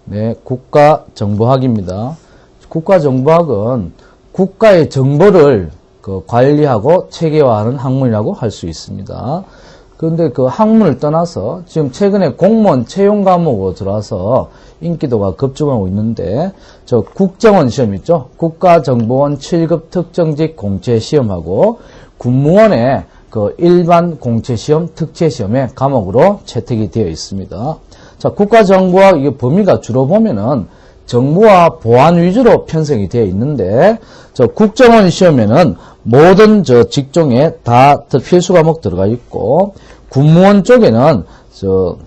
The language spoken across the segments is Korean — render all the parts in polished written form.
네, 국가정보학입니다. 국가정보학은 국가의 정보를 관리하고 체계화하는 학문이라고 할 수 있습니다. 그런데 그 학문을 떠나서 지금 최근에 공무원 채용 과목으로 들어와서 인기도가 급증하고 있는데, 저 국정원 시험 있죠? 국가정보원 7급 특정직 공채시험하고 군무원의 그 일반 공채시험, 특채시험의 과목으로 채택이 되어 있습니다. 자, 국가정보학 이게 범위가 주로 보면은 정보와 보안 위주로 편성이 되어 있는데, 저 국정원 시험에는 모든 저 직종에 다 필수 과목 들어가 있고, 군무원 쪽에는 저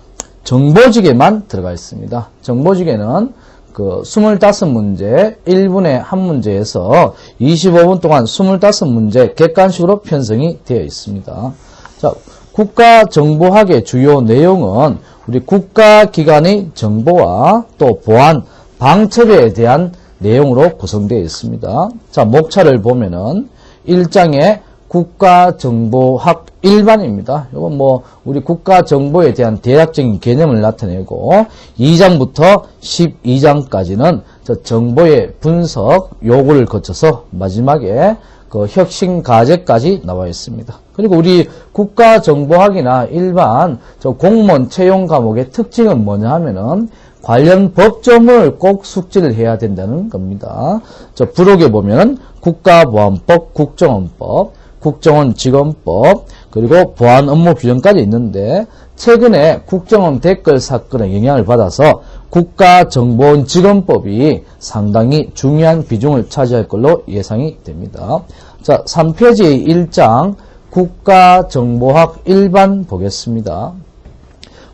정보직에만 들어가 있습니다. 정보직에는 그 25문제, 1분에 1문제에서 25분 동안 25문제 객관식으로 편성이 되어 있습니다. 자, 국가정보학의 주요 내용은 우리 국가기관의 정보와 또 보안, 방첩에 대한 내용으로 구성되어 있습니다. 자, 목차를 보면은 1장에 국가정보학 일반입니다. 이건 뭐 우리 국가정보에 대한 대략적인 개념을 나타내고, 2장부터 12장까지는 저 정보의 분석, 요구를 거쳐서 마지막에 그 혁신 과제까지 나와 있습니다. 그리고 우리 국가정보학이나 일반 저 공무원 채용 과목의 특징은 뭐냐 하면은 관련 법조문을 꼭 숙지를 해야 된다는 겁니다. 저 부록에 보면 국가보안법, 국정원법, 국정원직원법, 그리고 보안 업무 규정까지 있는데, 최근에 국정원 댓글 사건의 영향을 받아서 국가정보원 직원법이 상당히 중요한 비중을 차지할 걸로 예상이 됩니다. 자, 3페이지 1장 국가정보학 일반 보겠습니다.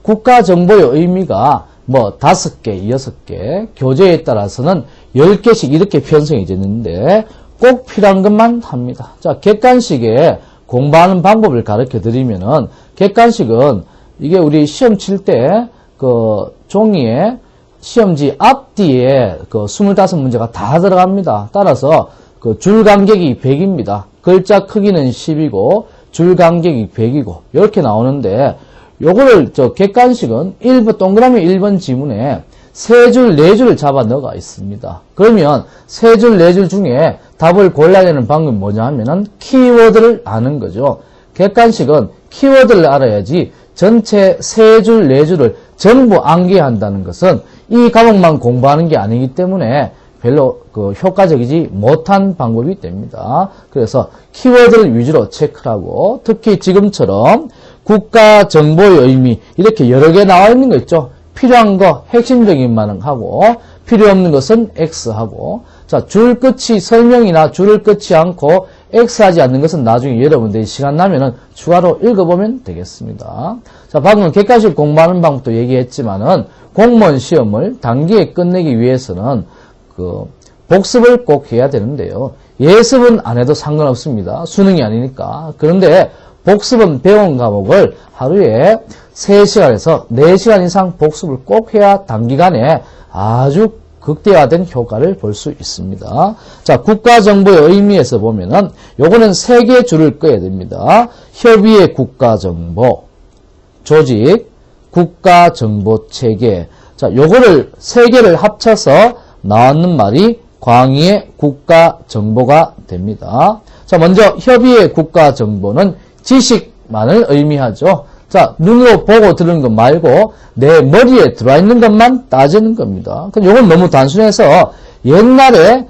국가정보의 의미가 뭐 5개, 6개, 교재에 따라서는 10개씩 이렇게 편성이 되는데 꼭 필요한 것만 합니다. 자, 객관식에 공부하는 방법을 가르쳐 드리면은, 객관식은 이게 우리 시험 칠 때 그 종이에 시험지 앞뒤에 그 25문제가 다 들어갑니다. 따라서 그 줄 간격이 100입니다. 글자 크기는 10이고 줄 간격이 100이고 이렇게 나오는데, 요거를 저 객관식은 1번 동그라미 1번 지문에 3줄, 4줄을 잡아 넣어가 있습니다. 그러면 3줄, 4줄 중에 답을 골라야 되는 방법이 뭐냐 하면은 키워드를 아는 거죠. 객관식은 키워드를 알아야지 전체 3줄, 4줄을 전부 암기한다는 것은 이 과목만 공부하는 게 아니기 때문에 별로 그 효과적이지 못한 방법이 됩니다. 그래서 키워드를 위주로 체크를 하고, 특히 지금처럼 국가정보의 의미 이렇게 여러 개 나와 있는 거 있죠. 필요한 거 핵심적인 말은 하고, 필요 없는 것은 X하고, 자, 줄 끝이 설명이나 줄을 끊지 않고 X하지 않는 것은 나중에 여러분들이 시간 나면은 추가로 읽어보면 되겠습니다. 자, 방금 객관식 공부하는 방법도 얘기했지만은 공무원 시험을 단기에 끝내기 위해서는 그 복습을 꼭 해야 되는데요. 예습은 안 해도 상관없습니다. 수능이 아니니까. 그런데 복습은 배운 과목을 하루에 3시간에서 4시간 이상 복습을 꼭 해야 단기간에 아주 극대화된 효과를 볼 수 있습니다. 자, 국가정보의 의미에서 보면은 요거는 3개의 줄을 꺼야 됩니다. 협의의 국가정보, 조직, 국가정보체계. 자, 요거를 3개를 합쳐서 나왔는 말이 광의의 국가정보가 됩니다. 자, 먼저 협의의 국가정보는 지식만을 의미하죠. 자, 눈으로 보고 들은 것 말고 내 머리에 들어와 있는 것만 따지는 겁니다. 근데 이건 너무 단순해서 옛날에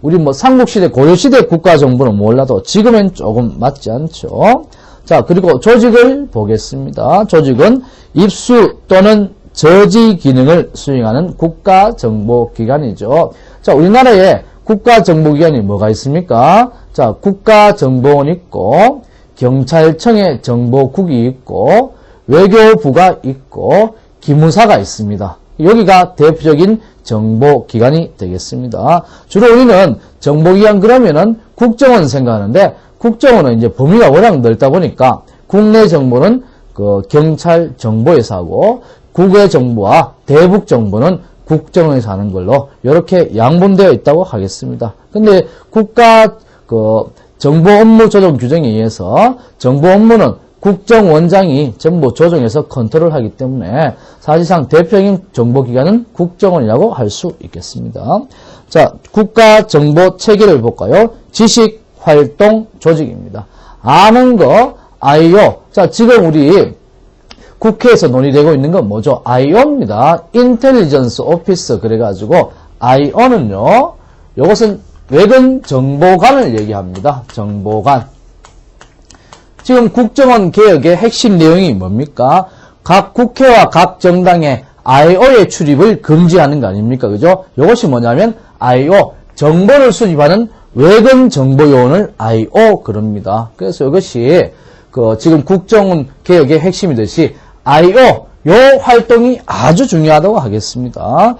우리 삼국시대, 고려시대 국가정보는 몰라도 지금은 조금 맞지 않죠. 자, 그리고 조직을 보겠습니다. 조직은 입수 또는 저지 기능을 수행하는 국가정보기관이죠. 자, 우리나라에 국가정보기관이 뭐가 있습니까? 자, 국가정보원 있고, 경찰청의 정보국이 있고, 외교부가 있고, 기무사가 있습니다. 여기가 대표적인 정보기관이 되겠습니다. 주로 우리는 정보기관 그러면은 국정원 생각하는데, 국정원은 이제 범위가 워낙 넓다 보니까 국내 정보는 그 경찰 정보에서 하고, 국외 정보와 대북 정보는 국정원에서 하는 걸로 이렇게 양분되어 있다고 하겠습니다. 근데 국가 정보 업무 조정 규정에 의해서 정보 업무는 국정원장이 전부 조정해서 컨트롤하기 때문에 사실상 대표적인 정보기관은 국정원이라고 할 수 있겠습니다. 자, 국가정보체계를 볼까요? 지식활동조직입니다. 아는 거 IO. 자, 지금 우리 국회에서 논의되고 있는 건 뭐죠? IO입니다. 인텔리전스 오피스. 그래가지고 IO는요, 이것은 외근 정보관을 얘기합니다. 정보관. 지금 국정원 개혁의 핵심 내용이 뭡니까? 각 국회와 각 정당의 IO의 출입을 금지하는 거 아닙니까? 그죠? 이것이 뭐냐면 IO, 정보를 수집하는 외근 정보 요원을 IO 그럽니다. 그래서 이것이 지금 국정원 개혁의 핵심이듯이 IO, 요 활동이 아주 중요하다고 하겠습니다.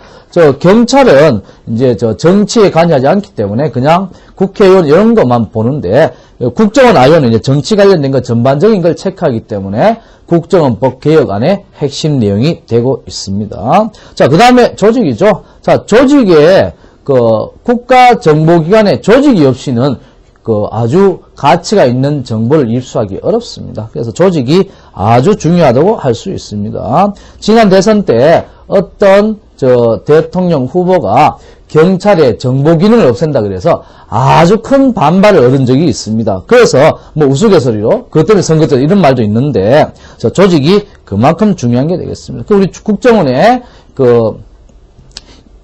경찰은 이제 정치에 관여하지 않기 때문에 그냥 국회의원 이런 것만 보는데, 국정원 IO는 이제 정치 관련된 것 전반적인 걸 체크하기 때문에 국정원법 개혁안의 핵심 내용이 되고 있습니다. 자, 그 다음에 조직이죠. 자, 조직에 국가정보기관의 조직이 없이는 아주 가치가 있는 정보를 입수하기 어렵습니다. 그래서 조직이 아주 중요하다고 할 수 있습니다. 지난 대선 때 어떤 대통령 후보가 경찰의 정보 기능을 없앤다 그래서 아주 큰 반발을 얻은 적이 있습니다. 그래서 우스갯소리로 그것 때문에 선거 때 이런 말도 있는데, 조직이 그만큼 중요한 게 되겠습니다. 우리 국정원의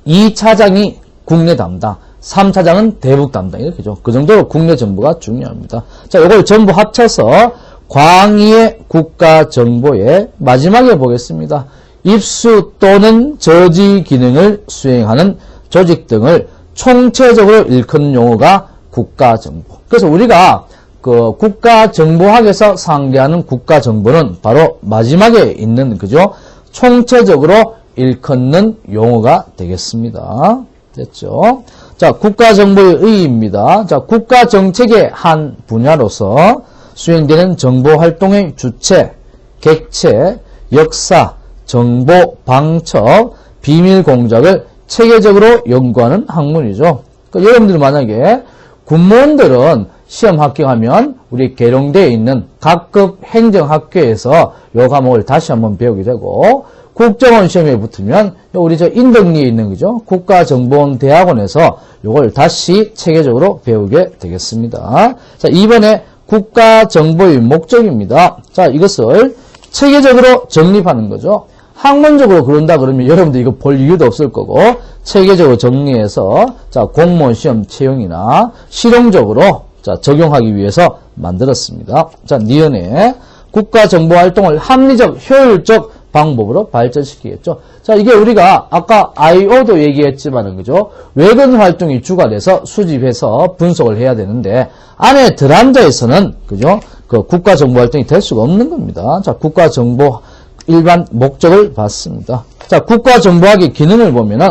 2차장이 국내 담당, 3차장은 대북 담당, 이렇게죠. 그 정도로 국내 정보가 중요합니다. 자, 이걸 전부 합쳐서 광의의 국가정보의 마지막에 보겠습니다. 입수 또는 저지 기능을 수행하는 조직 등을 총체적으로 일컫는 용어가 국가정보. 그래서 우리가 국가정보학에서 상대하는 국가정보는 바로 마지막에 있는, 그죠? 총체적으로 일컫는 용어가 되겠습니다. 됐죠? 자, 국가정보의 의의입니다. 자, 국가정책의 한 분야로서 수행되는 정보활동의 주체, 객체, 역사, 정보, 방첩, 비밀 공작을 체계적으로 연구하는 학문이죠. 여러분들 만약에 군무원들은 시험 합격하면 우리 계룡대에 있는 각급 행정학교에서 이 과목을 다시 한번 배우게 되고, 국정원 시험에 붙으면 우리 인덕리에 있는, 그죠? 국가정보원대학원에서 이걸 다시 체계적으로 배우게 되겠습니다. 자, 이번에 국가정보의 목적입니다. 자, 이것을 체계적으로 정립하는 거죠. 학문적으로 그런다 그러면 여러분들 이거 볼 이유도 없을 거고, 체계적으로 정리해서 공무원 시험 채용이나 실용적으로 적용하기 위해서 만들었습니다. 자, 니은의 국가정보활동을 합리적, 효율적 방법으로 발전시키겠죠. 자, 이게 우리가 아까 IO도 얘기했지만은, 그죠? 외근 활동이 주가 돼서 수집해서 분석을 해야 되는데, 안에 들어앉아있어는, 그죠? 국가정보 활동이 될 수가 없는 겁니다. 자, 국가정보 일반 목적을 봤습니다. 자, 국가정보학의 기능을 보면은,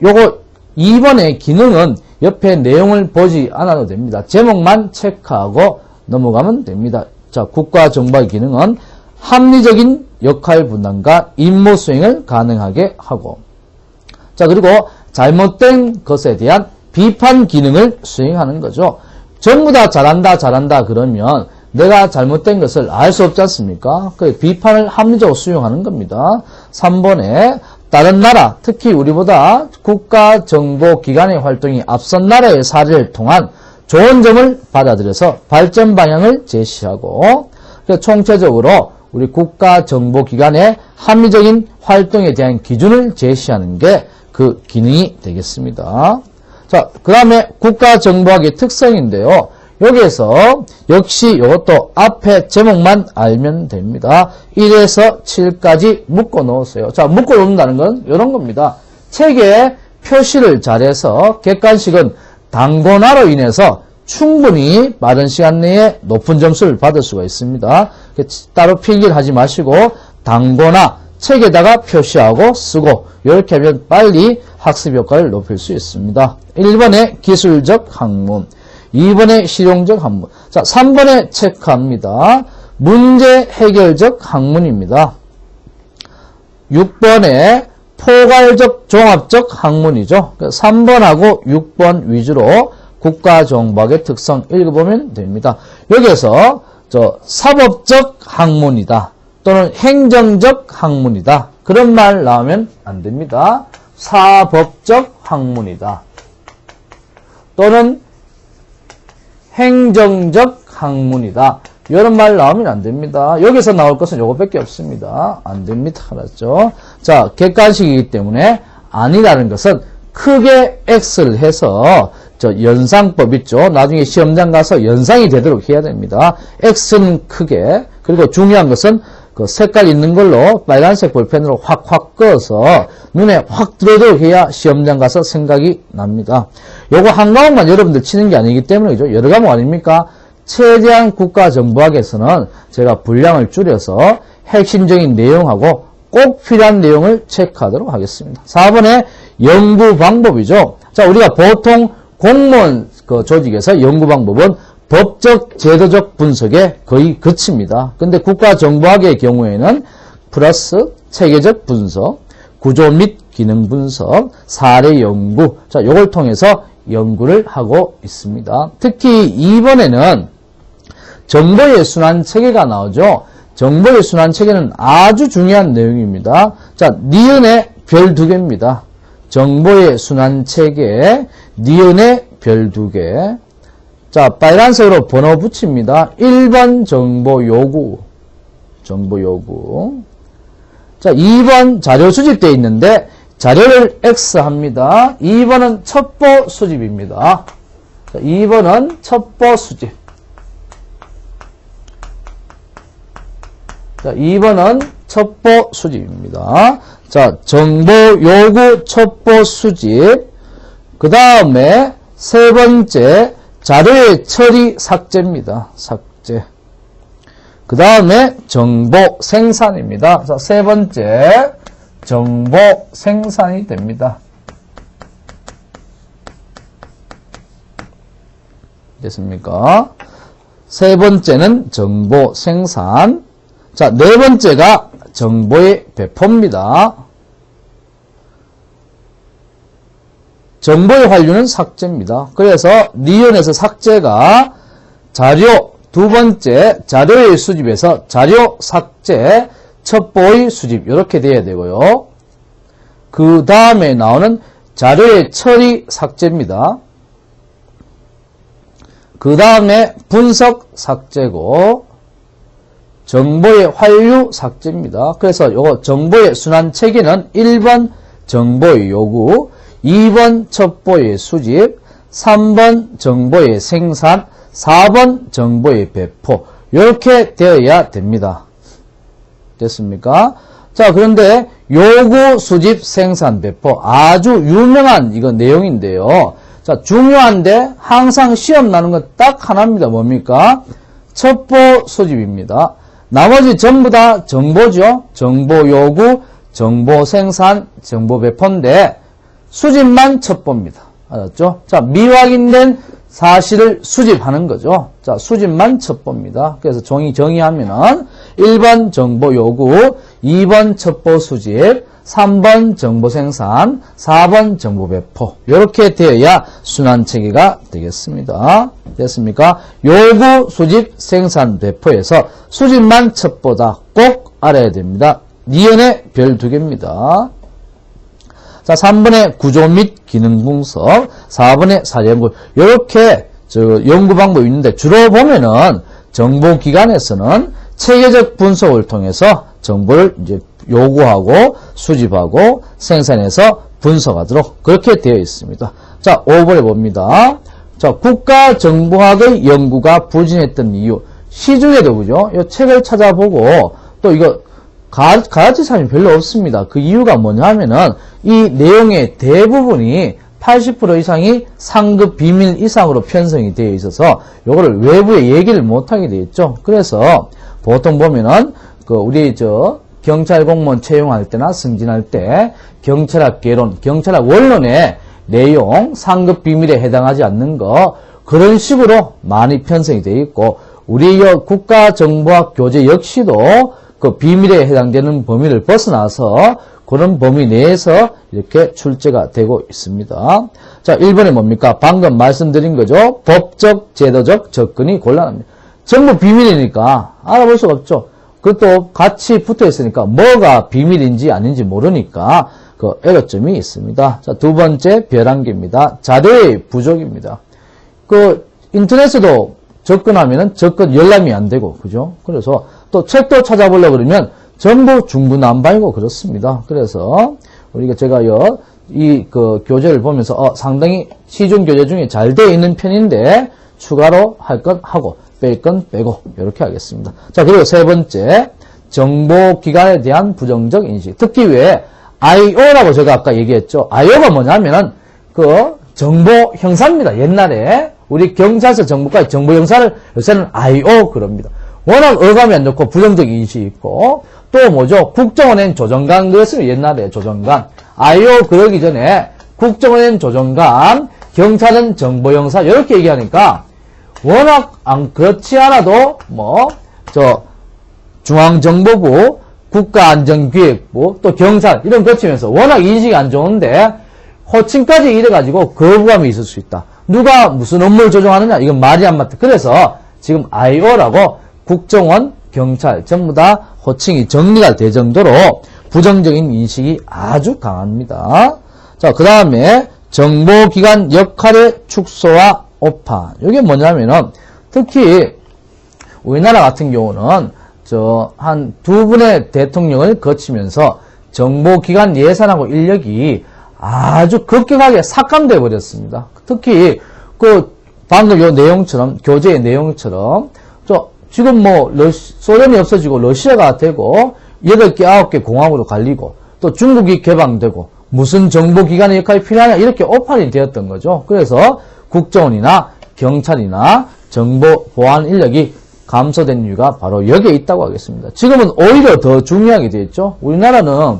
요거 2번의 기능은 옆에 내용을 보지 않아도 됩니다. 제목만 체크하고 넘어가면 됩니다. 자, 국가정보학의 기능은 합리적인 역할 분담과 임무 수행을 가능하게 하고, 자, 그리고 잘못된 것에 대한 비판 기능을 수행하는 거죠. 전부 다 잘한다 그러면 내가 잘못된 것을 알 수 없지 않습니까? 그 비판을 합리적으로 수용하는 겁니다. 3번에 다른 나라, 특히 우리보다 국가정보기관의 활동이 앞선 나라의 사례를 통한 좋은 점을 받아들여서 발전 방향을 제시하고, 총체적으로 우리 국가정보기관의 합리적인 활동에 대한 기준을 제시하는 게 그 기능이 되겠습니다. 자, 그 다음에 국가정보학의 특성인데요. 여기에서 역시 이것도 앞에 제목만 알면 됩니다. 1에서 7까지 묶어 놓았어요. 자, 묶어 놓는다는 건 이런 겁니다. 책에 표시를 잘해서 객관식은 단권화로 인해서 충분히 빠른 시간 내에 높은 점수를 받을 수가 있습니다. 따로 필기를 하지 마시고 단권화, 책에다가 표시하고 쓰고 이렇게 하면 빨리 학습 효과를 높일 수 있습니다. 1번의 기술적 학문, 2번의 실용적 학문, 자, 3번에 체크합니다. 문제 해결적 학문입니다. 6번에 포괄적 종합적 학문이죠. 3번하고 6번 위주로 국가정보학의 특성 읽어보면 됩니다. 여기에서 사법적 학문이다. 또는 행정적 학문이다. 그런 말 나오면 안 됩니다. 사법적 학문이다. 또는 행정적 학문이다. 이런 말 나오면 안 됩니다. 여기서 나올 것은 요거밖에 없습니다. 안 됩니다. 알았죠? 자, 객관식이기 때문에 아니라는 것은 크게 X를 해서 연상법 있죠. 나중에 시험장 가서 연상이 되도록 해야 됩니다. X는 크게, 그리고 중요한 것은 그 색깔 있는 걸로 빨간색 볼펜으로 확확 그어서 눈에 확 들어오도록 해야 시험장 가서 생각이 납니다. 요거 한 과목만 여러분들 치는 게 아니기 때문에 그죠? 여러 과목 아닙니까? 최대한 국가정보학에서는 제가 분량을 줄여서 핵심적인 내용하고 꼭 필요한 내용을 체크하도록 하겠습니다. 4번에 연구 방법이죠. 자, 우리가 보통 공무원 조직에서 연구 방법은 법적, 제도적 분석에 거의 그칩니다. 근데 국가정보학의 경우에는 플러스 체계적 분석, 구조 및 기능 분석, 사례 연구, 자, 요걸 통해서 연구를 하고 있습니다. 특히 2번에는 정보의 순환 체계가 나오죠. 정보의 순환 체계는 아주 중요한 내용입니다. 자, 니은의 별 2개입니다. 정보의 순환 체계, 니은의 별 2개. 자, 빨간색으로 번호 붙입니다. 1번 정보 요구. 정보 요구. 자, 2번 자료 수집되어 있는데 자료를 X 합니다. 2번은 첩보 수집입니다. 자, 2번은 첩보 수집. 자, 2번은 첩보 수집입니다. 자, 정보 요구 첩보 수집. 그 다음에 세 번째 자료의 처리 삭제입니다. 삭제. 그 다음에 정보 생산입니다. 자, 세 번째 정보 생산이 됩니다. 됐습니까? 세 번째는 정보 생산. 자, 네 번째가 정보의 배포입니다. 정보의 환류는 삭제입니다. 그래서 니은에서 삭제가 자료, 두 번째 자료의 수집에서 자료 삭제, 첩보의 수집 이렇게 돼야 되고요. 그 다음에 나오는 자료의 처리 삭제입니다. 그 다음에 분석 삭제고 정보의 환류 삭제입니다. 그래서 요거 정보의 순환 체계는 1번 정보의 요구, 2번 첩보의 수집, 3번 정보의 생산, 4번 정보의 배포 이렇게 되어야 됩니다. 됐습니까? 자, 그런데 요구, 수집, 생산, 배포 아주 유명한 이거 내용인데요. 자, 중요한데 항상 시험 나는 건 딱 하나입니다. 뭡니까? 첩보 수집입니다. 나머지 전부 다 정보죠. 정보 요구, 정보 생산, 정보 배포인데 수집만 첩보입니다. 알았죠? 자, 미확인된 사실을 수집하는 거죠. 자, 수집만 첩보입니다. 그래서 종이 정의하면은 1번 정보 요구, 2번 첩보 수집, 3번 정보 생산, 4번 정보 배포. 이렇게 되어야 순환 체계가 되겠습니다. 됐습니까? 요구, 수집, 생산, 배포에서 수집만 첩보다 꼭 알아야 됩니다. 니은의 별 2개입니다. 자, 3번에 구조 및 기능 분석, 4번에 사례 연구. 이렇게 연구 방법이 있는데 주로 보면은 정보기관에서는 체계적 분석을 통해서 정보를 이제 요구하고 수집하고 생산해서 분석하도록 그렇게 되어 있습니다. 자, 5번에 봅니다. 자, 국가정보학의 연구가 부진했던 이유. 시중에도 그죠? 이 책을 찾아보고 또 이거 가르치 사람이 별로 없습니다. 그 이유가 뭐냐면은 이 내용의 대부분이 80% 이상이 상급 비밀 이상으로 편성이 되어 있어서 요거를 외부에 얘기를 못하게 되어 있죠. 그래서 보통 보면은 우리 경찰 공무원 채용할 때나 승진할 때 경찰학 개론, 경찰학 원론의 내용, 상급 비밀에 해당하지 않는 거 그런 식으로 많이 편성이 되어 있고 우리 국가정보학 교재 역시도 그 비밀에 해당되는 범위를 벗어나서 그런 범위 내에서 이렇게 출제가 되고 있습니다. 자, 1번에 뭡니까? 방금 말씀드린 거죠. 법적, 제도적 접근이 곤란합니다. 전부 비밀이니까 알아볼 수가 없죠. 그것도 같이 붙어 있으니까 뭐가 비밀인지 아닌지 모르니까 그 애로점이 있습니다. 자, 두 번째 별안개입니다. 자료의 부족입니다. 그 인터넷에도 접근하면은 접근 열람이 안 되고, 그죠? 그래서 또 책도 찾아보려고 그러면 전부 중구난방이고 그렇습니다. 그래서 우리가 제가요, 이 그 교재를 보면서 상당히 시중 교재 중에 잘 되어 있는 편인데 추가로 할 건 하고 뺄 건 빼고 이렇게 하겠습니다. 자, 그리고 세 번째, 정보기관에 대한 부정적 인식. 특히 왜 IO라고 제가 아까 얘기했죠. IO가 뭐냐면은 그 정보 형사입니다. 옛날에 우리 경찰서 정보까지 정보 형사를 요새는 IO 그럽니다. 워낙 어감이 안 좋고 부정적 인식이 있고 또 뭐죠? 국정원엔 조정관 그랬어요. 옛날에 조정관. IO 그러기 전에 국정원엔 조정관, 경찰은 정보 형사 이렇게 얘기하니까 워낙 그렇지 않아도 중앙정보부, 국가안전기획부, 또 경찰 이런 거치면서 워낙 인식이 안 좋은데 호칭까지 이래가지고 거부감이 있을 수 있다. 누가 무슨 업무를 조정하느냐? 이건 말이 안 맞다. 그래서 지금 IO라고 국정원, 경찰 전부 다 호칭이 정리가 될 정도로 부정적인 인식이 아주 강합니다. 자, 그 다음에 정보기관 역할의 축소와 오판. 이게 뭐냐면은 특히 우리나라 같은 경우는 한 두 분의 대통령을 거치면서 정보기관 예산하고 인력이 아주 급격하게 삭감돼 버렸습니다. 특히 그 방금 요 내용처럼 교재의 내용처럼 지금 소련이 없어지고 러시아가 되고 8개, 9개 공화국으로 갈리고 또 중국이 개방되고 무슨 정보기관의 역할이 필요하냐 이렇게 오판이 되었던 거죠. 그래서 국정원이나 경찰이나 정보 보안 인력이 감소된 이유가 바로 여기에 있다고 하겠습니다. 지금은 오히려 더 중요하게 되어 있죠. 우리나라는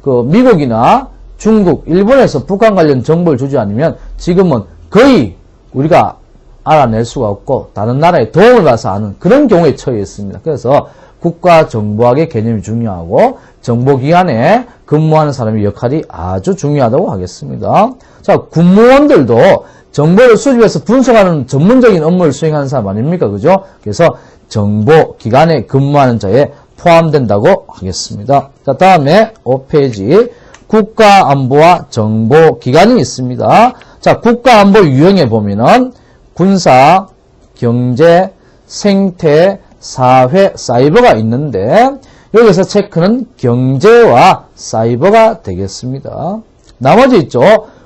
그 미국이나 중국, 일본에서 북한 관련 정보를 주지 않으면 지금은 거의 우리가 알아낼 수가 없고 다른 나라의 도움을 받아서 아는 그런 경우에 처해 있습니다. 그래서 국가정보학의 개념이 중요하고 정보기관에 근무하는 사람의 역할이 아주 중요하다고 하겠습니다. 자, 군무원들도 정보를 수집해서 분석하는 전문적인 업무를 수행하는 사람 아닙니까? 그죠? 그래서 정보기관에 근무하는 자에 포함된다고 하겠습니다. 자, 다음에 5페이지 국가안보와 정보기관이 있습니다. 자, 국가안보 유형에 보면은 군사, 경제, 생태, 사회, 사이버가 있는데 여기서 체크는 경제와 사이버가 되겠습니다. 나머지 있죠.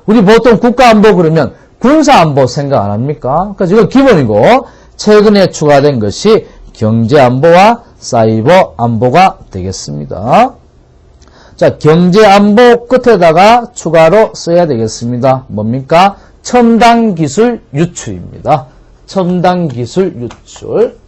우리 보통 국가안보 그러면 군사안보 생각 안 합니까? 그래서 이건 기본이고 최근에 추가된 것이 경제안보와 사이버안보가 되겠습니다. 자, 경제안보 끝에다가 추가로 써야 되겠습니다. 뭡니까? 첨단 기술 유출입니다. 첨단 기술 유출.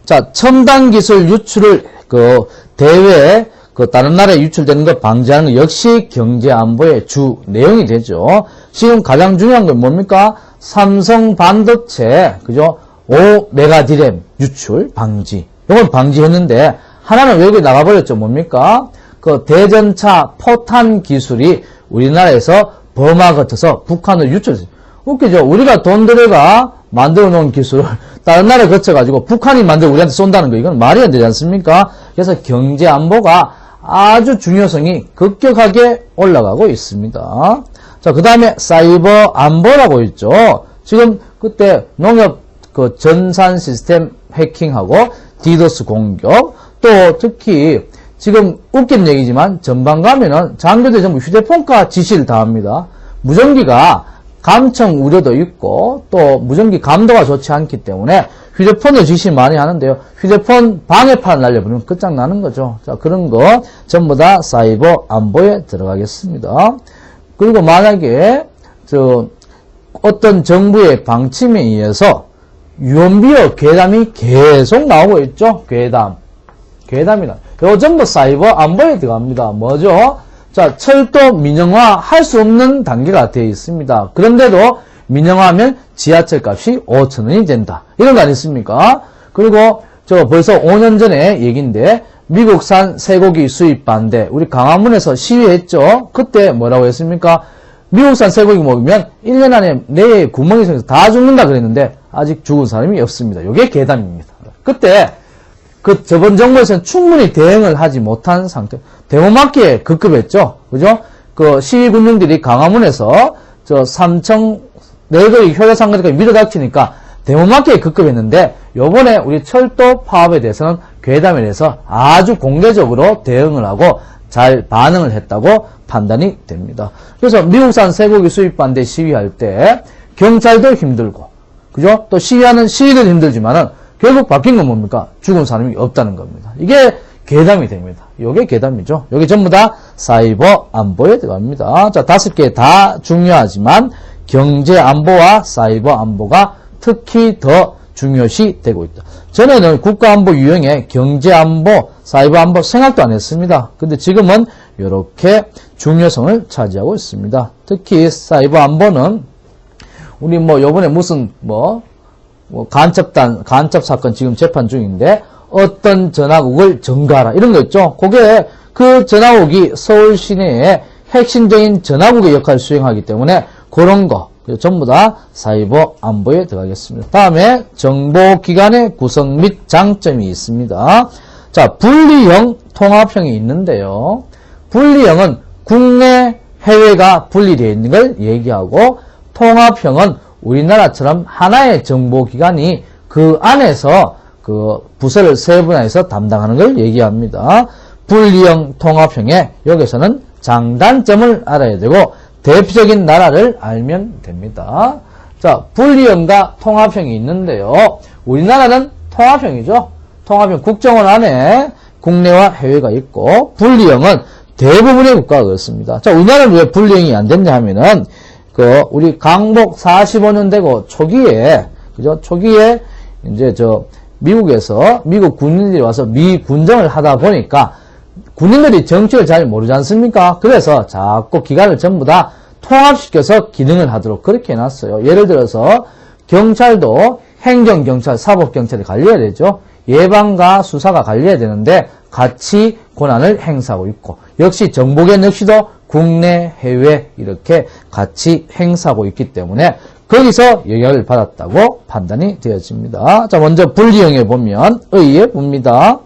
자, 첨단 기술 유출을 대외 다른 나라에 유출되는 것 방지하는 것 역시 경제안보의 주 내용이 되죠. 지금 가장 중요한 건 뭡니까? 삼성 반도체, 그죠? 5메가디램 유출 방지. 이건 방지했는데 하나는 외국에 나가버렸죠. 뭡니까? 그 대전차 포탄 기술이 우리나라에서 버마 같아서 북한을 유출했어요. 웃기죠? 우리가 돈 들여가 만들어 놓은 기술을 다른 나라에 거쳐가지고 북한이 만들어 우리한테 쏜다는 거 이건 말이 안 되지 않습니까? 그래서 경제안보가 아주 중요성이 급격하게 올라가고 있습니다. 자, 그 다음에 사이버 안보라고 있죠. 지금 그때 농협 전산 시스템 해킹하고 디도스 공격, 또 특히 지금 웃긴 얘기지만 전방 가면은 장교들 전부 휴대폰과 지시를 다 합니다. 무전기가 감청 우려도 있고 또 무전기 감도가 좋지 않기 때문에 휴대폰을 지시 많이 하는데요. 휴대폰 방해판 날려버리면 끝장나는 거죠. 자, 그런 거 전부 다 사이버 안보에 들어가겠습니다. 그리고 만약에 어떤 정부의 방침에 의해서 유언비어 괴담이 계속 나오고 있죠. 괴담이나 이거 전부 사이버 안보에 들어갑니다. 뭐죠? 자, 철도 민영화 할 수 없는 단계가 되어 있습니다. 그런데도 민영화하면 지하철 값이 5,000원이 된다. 이런 거 아니습니까? 그리고 벌써 5년 전에 얘기인데 미국산 쇠고기 수입 반대. 우리 강화문에서 시위했죠? 그때 뭐라고 했습니까? 미국산 쇠고기 먹으면 1년 안에 뇌에 구멍이 생겨서 다 죽는다 그랬는데 아직 죽은 사람이 없습니다. 이게 괴담입니다. 그때 저번 정부에서는 충분히 대응을 하지 못한 상태. 대모맞기에 급급했죠? 그죠? 시위 군중들이 강화문에서 삼청 내거리 효자상거리까지 밀어닥치니까 대모맞기에 급급했는데 요번에 우리 철도 파업에 대해서는 괴담에 대해서 아주 공개적으로 대응을 하고 잘 반응을 했다고 판단이 됩니다. 그래서 미국산 쇠고기 수입 반대 시위할 때 경찰도 힘들고, 그죠? 또 시위하는 시위도 힘들지만은 결국 바뀐 건 뭡니까? 죽은 사람이 없다는 겁니다. 이게 괴담이 됩니다. 이게 괴담이죠. 여기 전부 다 사이버 안보에 들어갑니다. 자, 5개 다 중요하지만 경제 안보와 사이버 안보가 특히 더 중요시 되고 있다. 전에는 국가안보 유형에 경제안보, 사이버안보 생각도 안 했습니다. 근데 지금은 이렇게 중요성을 차지하고 있습니다. 특히 사이버안보는 우리 요번에 무슨 간첩 사건 지금 재판 중인데 어떤 전화국을 점거하라 이런 거 있죠. 그게 그 전화국이 서울 시내에 핵심적인 전화국의 역할을 수행하기 때문에 그런 거 전부 다 사이버 안보에 들어가겠습니다. 다음에 정보기관의 구성 및 장점이 있습니다. 자, 분리형, 통합형이 있는데요. 분리형은 국내, 해외가 분리되어 있는 걸 얘기하고 통합형은 우리나라처럼 하나의 정보기관이 그 안에서 그 부서를 세분화해서 담당하는 걸 얘기합니다. 분리형, 통합형에 여기서는 장단점을 알아야 되고 대표적인 나라를 알면 됩니다. 자, 분리형과 통합형이 있는데요. 우리나라는 통합형이죠. 통합형 국정원 안에 국내와 해외가 있고 분리형은 대부분의 국가가 그렇습니다. 자, 우리나라는 왜 분리형이 안 됐냐 하면은 우리 강복 45년 되고 초기에 그죠? 초기에 이제 미국에서 미국 군인들이 와서 미군정을 하다 보니까 군인들이 정치를 잘 모르지 않습니까? 그래서 자꾸 기관을 전부 다 통합시켜서 기능을 하도록 그렇게 해놨어요. 예를 들어서 경찰도 행정경찰, 사법경찰이 관리해야 되죠. 예방과 수사가 관리해야 되는데 같이 권한을 행사하고 있고 역시 정보계 역시도 국내, 해외 이렇게 같이 행사하고 있기 때문에 거기서 영향을 받았다고 판단이 되어집니다. 자, 먼저 분리형에 보면 의의에 봅니다.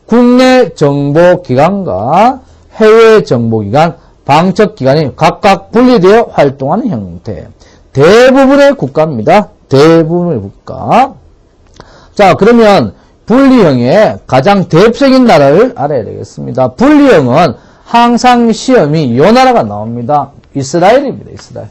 국내 정보기관과 해외 정보기관, 방첩기관이 각각 분리되어 활동하는 형태. 대부분의 국가입니다. 대부분의 국가. 자, 그러면 분리형의 가장 대표적인 나라를 알아야 되겠습니다. 분리형은 항상 시험이 이 나라가 나옵니다. 이스라엘입니다. 이스라엘.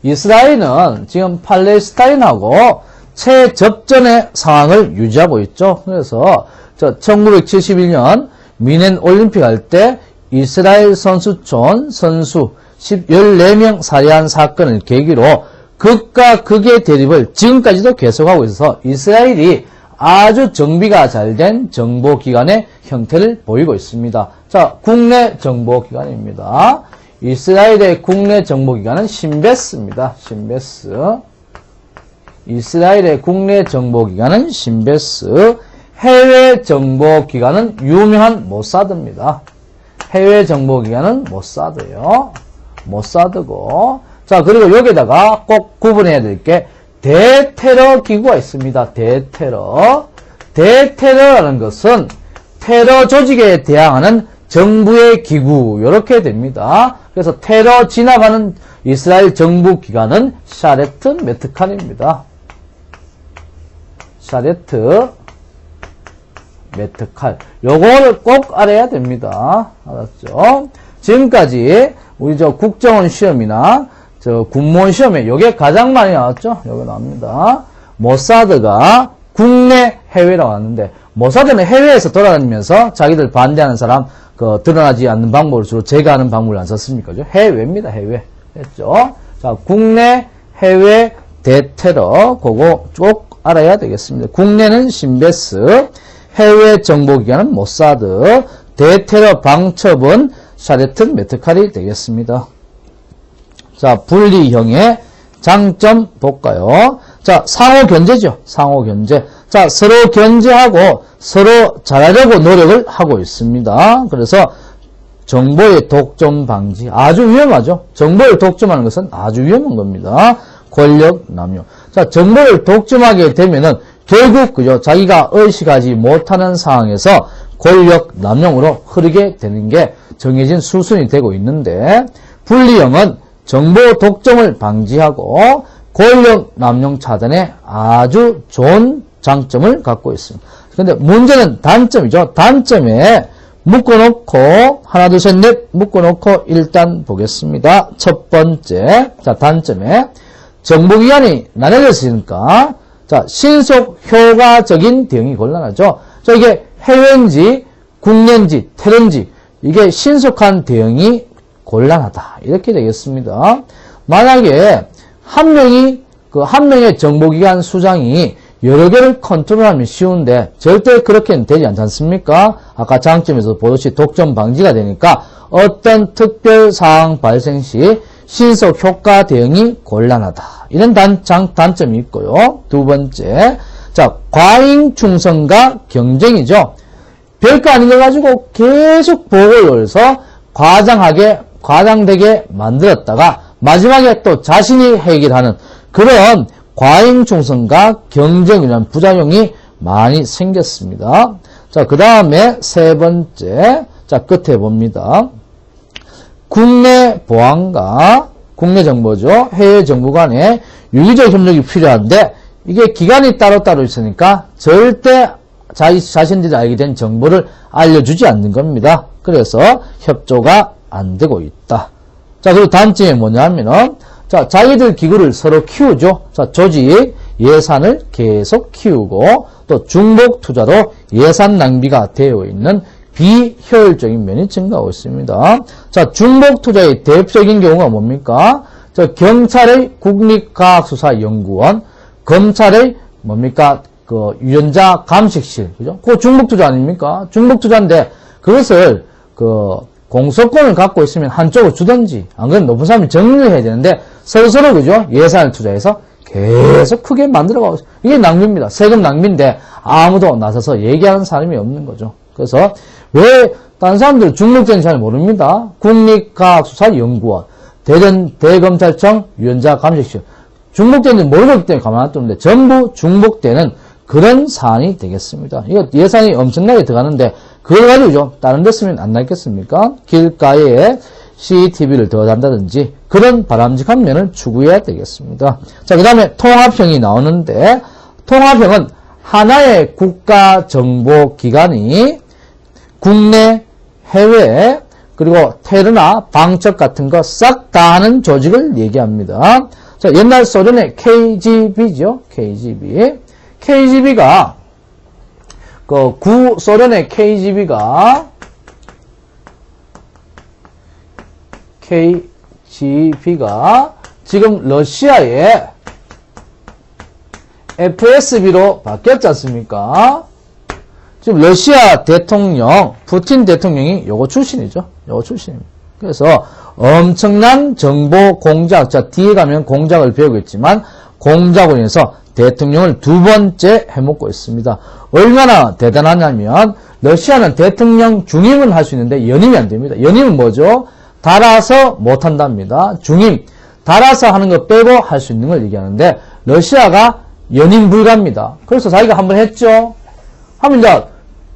이스라엘은 지금 팔레스타인하고 최접전의 상황을 유지하고 있죠. 그래서 1971년 미넨 올림픽 할 때 이스라엘 선수촌 선수 14명 살해한 사건을 계기로 극과 극의 대립을 지금까지도 계속하고 있어서 이스라엘이 아주 정비가 잘 된 정보기관의 형태를 보이고 있습니다. 자, 국내 정보기관입니다. 이스라엘의 국내 정보기관은 신베스입니다. 신베스. 이스라엘의 국내 정보기관은 신베스. 해외 정보기관은 유명한 모사드입니다. 해외 정보기관은 모사드예요. 모사드고. 자, 그리고 여기다가 꼭 구분해야 될 게 대테러 기구가 있습니다. 대테러. 대테러라는 것은 테러 조직에 대항하는 정부의 기구 이렇게 됩니다. 그래서 테러 진압하는 이스라엘 정부 기관은 샤레트 메트칼입니다. 샤레트 메트칼. 요거를 꼭 알아야 됩니다. 알았죠? 지금까지 우리 국정원 시험이나 군무원 시험에 요게 가장 많이 나왔죠? 여기 나옵니다. 모사드가 국내 해외라고 하는데 모사드는 해외에서 돌아다니면서 자기들 반대하는 사람 드러나지 않는 방법을 주로 제거하는 방법을 안 썼습니까? 해외입니다. 해외. 됐죠? 자, 국내, 해외, 대테러 그거 꼭 알아야 되겠습니다. 국내는 신베스, 해외 정보기관은 모사드, 대테러 방첩은 샤레트 메트칼이 되겠습니다. 자, 분리형의 장점 볼까요? 자, 상호 견제죠. 상호 견제. 자, 서로 견제하고 서로 잘하려고 노력을 하고 있습니다. 그래서 정보의 독점 방지. 아주 위험하죠. 정보를 독점하는 것은 아주 위험한 겁니다. 권력 남용. 자, 정보를 독점하게 되면은 결국, 그죠? 자기가 의식하지 못하는 상황에서 권력 남용으로 흐르게 되는 게 정해진 수순이 되고 있는데, 분리형은 정보 독점을 방지하고 권력 남용 차단에 아주 좋은 장점을 갖고 있습니다. 그런데 문제는 단점이죠. 단점에 묶어놓고 하나 둘 셋 넷 묶어놓고 일단 보겠습니다. 첫 번째, 자, 단점에 정보기관이 나눠져 있으니까 자, 신속 효과적인 대응이 곤란하죠. 자, 이게 해외인지 국내인지 테러인지 이게 신속한 대응이 곤란하다. 이렇게 되겠습니다. 만약에 한 명의 정보기관 수장이 여러 개를 컨트롤하면 쉬운데 절대 그렇게는 되지 않지 않습니까? 아까 장점에서 보듯이 독점 방지가 되니까 어떤 특별 상황 발생 시 신속 효과 대응이 곤란하다. 이런 단점이 있고요. 두 번째, 자, 과잉 충성과 경쟁이죠. 별거 아닌 거 가지고 계속 보고를 올려서 과장되게 만들었다가 마지막에 또 자신이 해결하는 그런 과잉 충성과 경쟁이라는 부작용이 많이 생겼습니다. 자, 그 다음에 세 번째, 자, 끝에 봅니다. 국내 보안과 국내 정보죠. 해외 정보 간에 유기적 협력이 필요한데 이게 기관이 따로따로 있으니까 절대 자신들이 알게 된 정보를 알려주지 않는 겁니다. 그래서 협조가 안 되고 있다. 자, 그리고 단점이 뭐냐면은 자, 자기들 기구를 서로 키우죠. 자, 조직, 예산을 계속 키우고 또 중복 투자로 예산 낭비가 되어 있는 비효율적인 면이 증가하고 있습니다. 자, 중복 투자의 대표적인 경우가 뭡니까? 저 경찰의 국립과학수사연구원, 검찰의 뭡니까? 그 유전자 감식실, 그죠? 그거 중복 투자 아닙니까? 중복 투자인데 그것을 그 공소권을 갖고 있으면 한쪽을 주든지 안 그러면 높은 사람이 정리를 해야 되는데 서로 그죠? 예산을 투자해서 계속 크게 만들어가고 있어요. 이게 낭비입니다. 세금 낭비인데 아무도 나서서 얘기하는 사람이 없는 거죠. 그래서 왜 다른 사람들 중복되는지 잘 모릅니다. 국립과학수사연구원, 대검찰청 유전자감식실 중복되는지 모르기 때문에 가만 놔두는데 전부 중복되는 그런 사안이 되겠습니다. 이거 예산이 엄청나게 들어가는데 그걸 가지고 다른 데 쓰면 안 나겠습니까? 길가에 CCTV를 더 단다든지 그런 바람직한 면을 추구해야 되겠습니다. 자, 그 다음에 통합형이 나오는데 통합형은 하나의 국가정보기관이 국내, 해외, 그리고 테러나 방첩 같은 거 싹 다 하는 조직을 얘기합니다. 자, 옛날 소련의 KGB죠. KGB가 그 구소련의 KGB가 지금 러시아의 FSB로 바뀌었지 않습니까? 지금 러시아 대통령, 푸틴 대통령이 요거 출신이죠. 요거 출신입니다. 그래서 엄청난 정보 공작, 자, 뒤에 가면 공작을 배우겠지만 공작으로 인해서 대통령을 두 번째 해먹고 있습니다. 얼마나 대단하냐면 러시아는 대통령 중임은 할 수 있는데 연임이 안 됩니다. 연임은 뭐죠? 달아서 못한답니다. 중임, 달아서 하는 거 빼고 할 수 있는 걸 얘기하는데 러시아가 연임 불가입니다. 그래서 자기가 한번 했죠. 하면 이제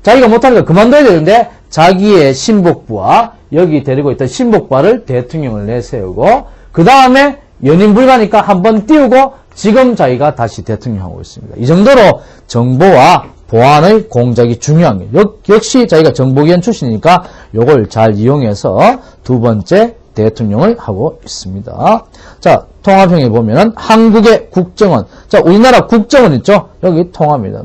자기가 못하니까 그만둬야 되는데 자기의 신복부와 여기 데리고 있던 신복부를 대통령을 내세우고 그 다음에 연임 불가니까 한번 띄우고 지금 자기가 다시 대통령하고 있습니다. 이 정도로 정보와 보안의 공작이 중요한 게 역시 자기가 정보기관 출신이니까 요걸 잘 이용해서 두 번째 대통령을 하고 있습니다. 자, 통합형에 보면은 한국의 국정원. 자, 우리나라 국정원 있죠? 여기 통합니다.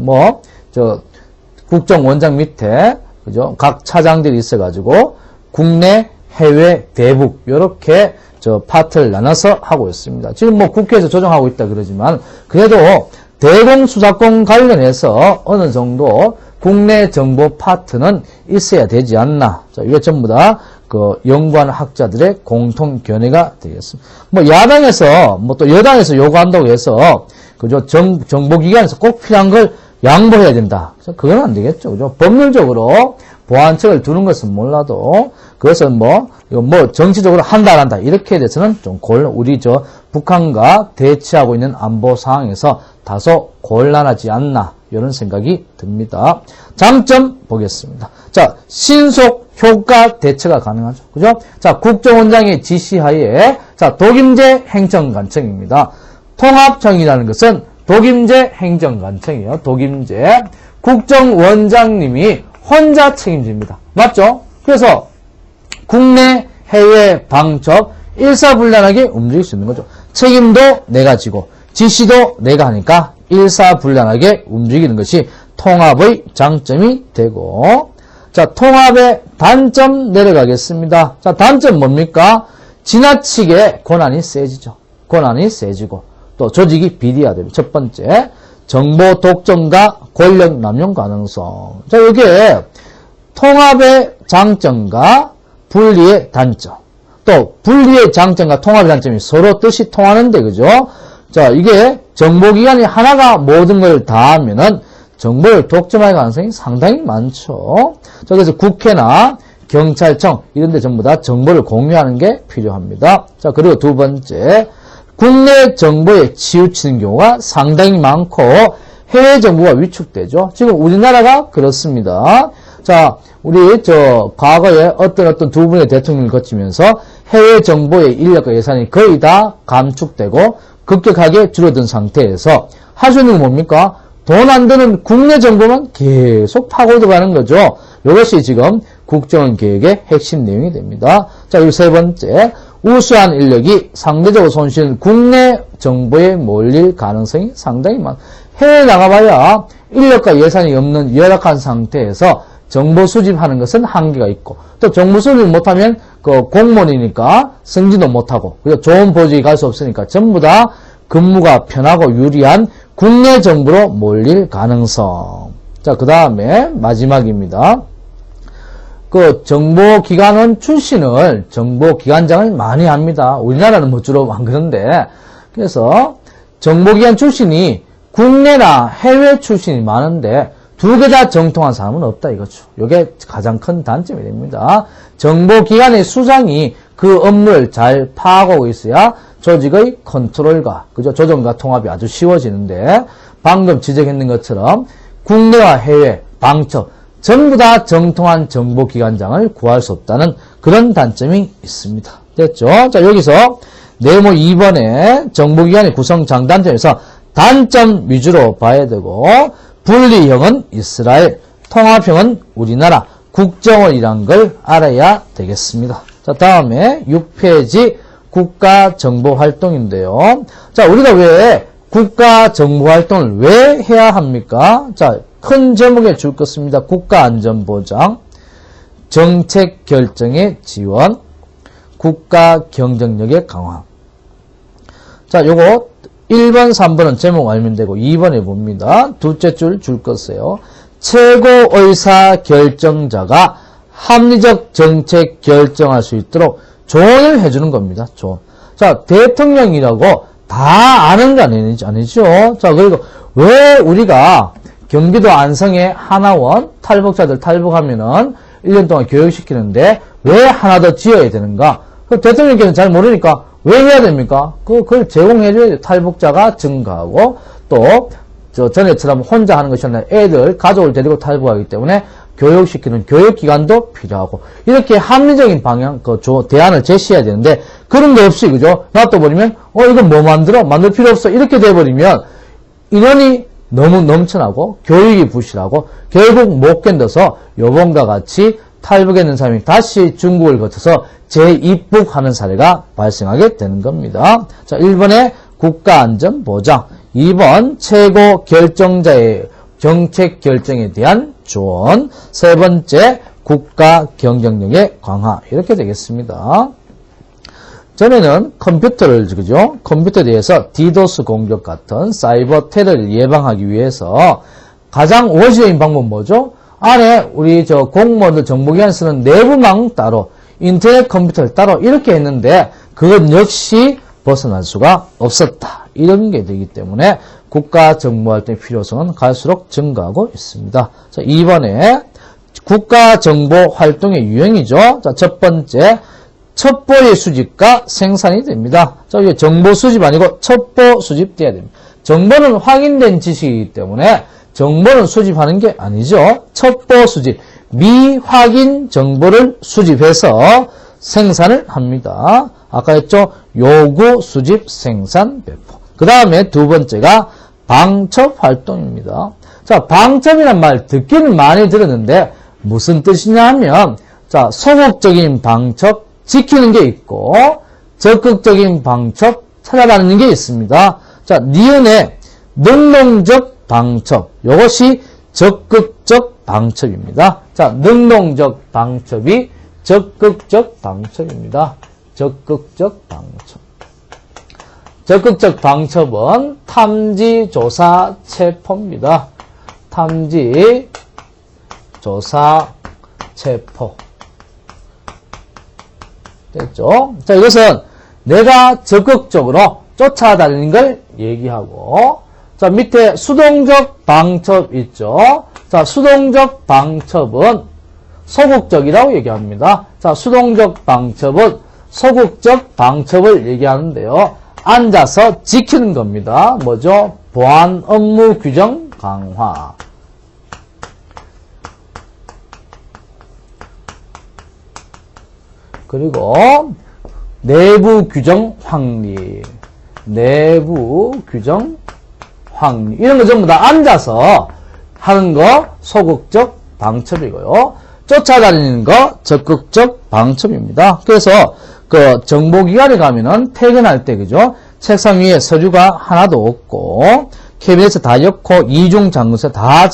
국정원장 밑에, 그죠? 각 차장들이 있어가지고, 국내, 해외, 대북, 요렇게 파트를 나눠서 하고 있습니다. 지금 국회에서 조정하고 있다 그러지만, 그래도 대공수사권 관련해서 어느 정도 국내 정보 파트는 있어야 되지 않나. 자, 이게 전부 다 연구하는 학자들의 공통 견해가 되겠습니다. 야당에서, 또 여당에서 요구한다고 해서 그죠? 정보기관에서 꼭 필요한 걸 양보해야 된다. 그래서 그건 안 되겠죠. 그죠? 법률적으로 보안책을 두는 것은 몰라도, 그것은 뭐 정치적으로 한다, 안 한다. 이렇게 대해서는 좀 우리 북한과 대치하고 있는 안보 상황에서 다소 곤란하지 않나. 이런 생각이 듭니다. 장점 보겠습니다. 자, 신속 효과 대처가 가능하죠. 그죠? 자, 국정원장의 지시하에, 자, 독임제 행정관청입니다. 통합청이라는 것은 독임제 행정관청이에요. 독임제. 국정원장님이 혼자 책임집니다. 맞죠? 그래서 국내 해외 방첩 일사불란하게 움직일 수 있는 거죠. 책임도 내가 지고 지시도 내가 하니까 일사불란하게 움직이는 것이 통합의 장점이 되고, 자, 통합의 단점 내려가겠습니다. 자, 단점 뭡니까? 지나치게 권한이 세지죠. 권한이 세지고 또 조직이 비리화됩니다. 첫 번째, 정보 독점과 권력 남용 가능성. 자, 이게 통합의 장점과 분리의 단점. 또 분리의 장점과 통합의 단점이 서로 뜻이 통하는데, 그죠? 자, 이게 정보기관이 하나가 모든 걸 다 하면은 정보를 독점할 가능성이 상당히 많죠. 자, 그래서 국회나 경찰청 이런 데 전부 다 정보를 공유하는 게 필요합니다. 자, 그리고 두 번째, 국내 정보에 치우치는 경우가 상당히 많고 해외 정보가 위축되죠. 지금 우리나라가 그렇습니다. 자, 우리 과거에 어떤 두 분의 대통령을 거치면서 해외 정보의 인력과 예산이 거의 다 감축되고 급격하게 줄어든 상태에서 할 수 있는 건 뭡니까? 돈 안 드는 국내 정보만 계속 파고 들어가는 거죠. 이것이 지금 국정원 계획의 핵심 내용이 됩니다. 자, 그리고 세 번째, 우수한 인력이 상대적으로 손실은 국내 정보에 몰릴 가능성이 상당히 많아. 해외에 나가봐야 인력과 예산이 없는 열악한 상태에서 정보 수집하는 것은 한계가 있고, 또 정보 수집 못하면 공무원이니까 승진도 못하고, 그리고 좋은 보직에 갈 수 없으니까 전부 다 근무가 편하고 유리한 국내 정보로 몰릴 가능성. 자, 그 다음에 마지막입니다. 정보기관원 출신을 정보기관장을 많이 합니다. 우리나라는 뭐 주로 안 그런데. 그래서 정보기관 출신이 국내나 해외 출신이 많은데 두 개 다 정통한 사람은 없다 이거죠. 이게 가장 큰 단점이 됩니다. 정보기관의 수장이 그 업무를 잘 파악하고 있어야 조직의 컨트롤과 그죠? 조정과 통합이 아주 쉬워지는데, 방금 지적했는 것처럼 국내와 해외, 방첩 전부 다 정통한 정보기관장을 구할 수 없다는 그런 단점이 있습니다. 됐죠? 자, 여기서 네모 2번에 정보기관의 구성 장단점에서 단점 위주로 봐야 되고, 분리형은 이스라엘, 통합형은 우리나라, 국정원이란 걸 알아야 되겠습니다. 자, 다음에 6페이지 국가정보활동인데요. 자, 우리가 왜 국가정보활동을 왜 해야 합니까? 자, 큰 제목에 줄 것입니다. 국가안전보장, 정책결정의 지원, 국가경쟁력의 강화. 자, 요거 1번, 3번은 제목 알면 되고 2번에 봅니다. 둘째 줄 줄 것이에요. 최고 의사결정자가 합리적 정책 결정할 수 있도록 조언을 해주는 겁니다. 조언. 자, 대통령이라고 다 아는 거 아니죠? 자, 그리고 왜 우리가 경기도 안성의 하나원 탈북자들 탈북하면은 1년 동안 교육시키는데 왜 하나 더 지어야 되는가? 대통령께서는 잘 모르니까 왜 해야 됩니까? 그걸 제공해줘야 돼요. 탈북자가 증가하고, 또, 전에처럼 혼자 하는 것이 아니라 애들, 가족을 데리고 탈북하기 때문에 교육시키는 교육기관도 필요하고, 이렇게 합리적인 방향, 대안을 제시해야 되는데, 그런 게 없이, 그죠? 놔둬버리면, 이거 뭐 만들어? 만들 필요 없어. 이렇게 돼버리면, 인원이 너무 넘쳐나고, 교육이 부실하고, 결국 못 견뎌서, 요번과 같이 탈북했는 사람이 다시 중국을 거쳐서 재입국하는 사례가 발생하게 되는 겁니다. 자, 1번에 국가안전보장, 2번 최고 결정자의 정책 결정에 대한 조언, 세 번째 국가 경쟁력의 강화, 이렇게 되겠습니다. 전에는 컴퓨터를, 그죠? 컴퓨터에 대해서 디도스 공격 같은 사이버 테러를 예방하기 위해서 가장 원시적인 방법은 뭐죠? 안에 우리 공무원들 정보기관 쓰는 내부망 따로, 인터넷 컴퓨터를 따로 이렇게 했는데 그건 역시 벗어날 수가 없었다. 이런 게 되기 때문에 국가정보활동의 필요성은 갈수록 증가하고 있습니다. 자, 2번에 국가정보활동의 유형이죠. 자, 첫 번째, 첩보의 수집과 생산이 됩니다. 자, 이게 정보 수집 아니고 첩보 수집돼야 됩니다. 정보는 확인된 지식이기 때문에 정보는 수집하는 게 아니죠. 첩보 수집, 미확인 정보를 수집해서 생산을 합니다. 아까 했죠? 요구, 수집, 생산, 배포. 그 다음에 두 번째가 방첩 활동입니다. 자, 방첩이란 말 듣기는 많이 들었는데 무슨 뜻이냐 하면, 자, 소극적인 방첩, 지키는 게 있고, 적극적인 방첩, 찾아다니는 게 있습니다. 자, 니은의 능동적 방첩, 이것이 적극적 방첩입니다. 자, 능동적 방첩이 적극적 방첩입니다. 적극적 방첩. 적극적 방첩은 탐지, 조사, 체포입니다. 탐지, 조사, 체포. 됐죠? 자, 이것은 내가 적극적으로 쫓아다니는 걸 얘기하고, 자, 밑에 수동적 방첩 있죠? 자, 수동적 방첩은 소극적이라고 얘기합니다. 자, 수동적 방첩은 소극적 방첩을 얘기하는데요. 앉아서 지키는 겁니다. 뭐죠? 보안 업무 규정 강화. 그리고 내부 규정 확립. 내부 규정 확립. 이런 거 전부 다 앉아서 하는 거 소극적 방첩이고요. 쫓아다니는 거 적극적 방첩입니다. 그래서 그 정보기관에 가면은 퇴근할 때, 그죠? 책상 위에 서류가 하나도 없고, 캐비넷에 다 엮고, 이중장구세 다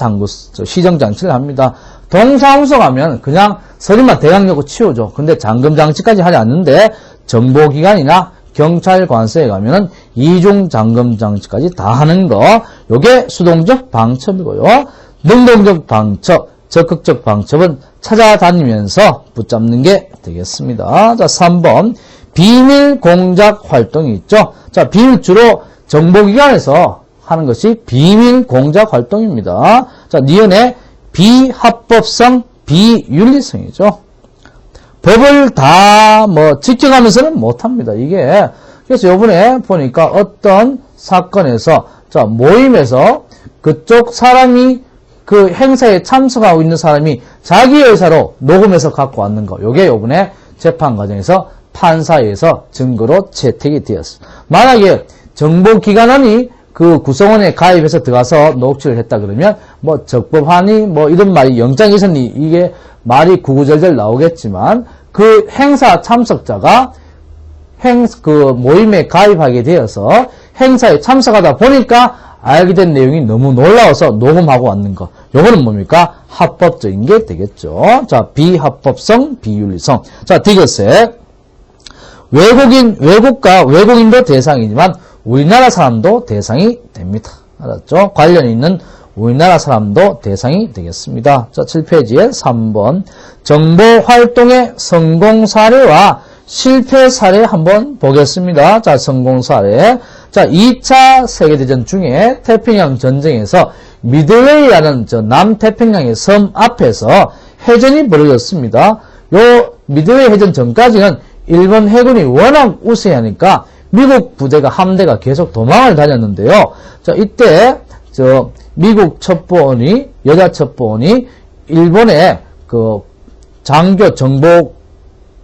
시정장치를 합니다. 동사무소 가면 그냥 서류만 대강 엮고 치우죠. 근데 잠금장치까지 하지 않는데, 정보기관이나 경찰관서에 가면은 이중잠금장치까지 다 하는 거, 요게 수동적 방첩이고요. 능동적 방첩, 적극적 방첩은 찾아다니면서 붙잡는 게 되겠습니다. 자, 3번. 비밀 공작 활동이 있죠. 자, 주로 정보기관에서 하는 것이 비밀 공작 활동입니다. 자, 니은의 비합법성, 비윤리성이죠. 법을 다 지켜가면서는 못합니다. 이게. 그래서 요번에 보니까 어떤 사건에서, 자, 모임에서 그쪽 사람이 그 행사에 참석하고 있는 사람이 자기 의사로 녹음해서 갖고 왔는 거. 요게 요번에 재판 과정에서 판사에서 증거로 채택이 되었습니다. 만약에 정보기관원이 그 구성원에 가입해서 들어가서 녹취를 했다 그러면 적법하니 이런 말이 영장이 있었니 이게 말이 구구절절 나오겠지만 그 행사 참석자가 그 모임에 가입하게 되어서 행사에 참석하다 보니까 알게 된 내용이 너무 놀라워서 녹음하고 왔는 거. 요거는 뭡니까? 합법적인 게 되겠죠. 자, 비합법성, 비윤리성. 자, 디귿에 외국인도 대상이지만 우리나라 사람도 대상이 됩니다. 알았죠? 관련이 있는 우리나라 사람도 대상이 되겠습니다. 자, 7페이지에 3번. 정보활동의 성공 사례와 실패 사례 한번 보겠습니다. 자, 성공 사례. 자, 2차 세계대전 중에 태평양 전쟁에서 미드웨이라는 남태평양의 섬 앞에서 해전이 벌어졌습니다. 요 미드웨이 해전 전까지는 일본 해군이 워낙 우세하니까 미국 부대가 함대가 계속 도망을 다녔는데요. 자, 이때 미국 첩보원이 여자 첩보원이 일본의 그 장교 정보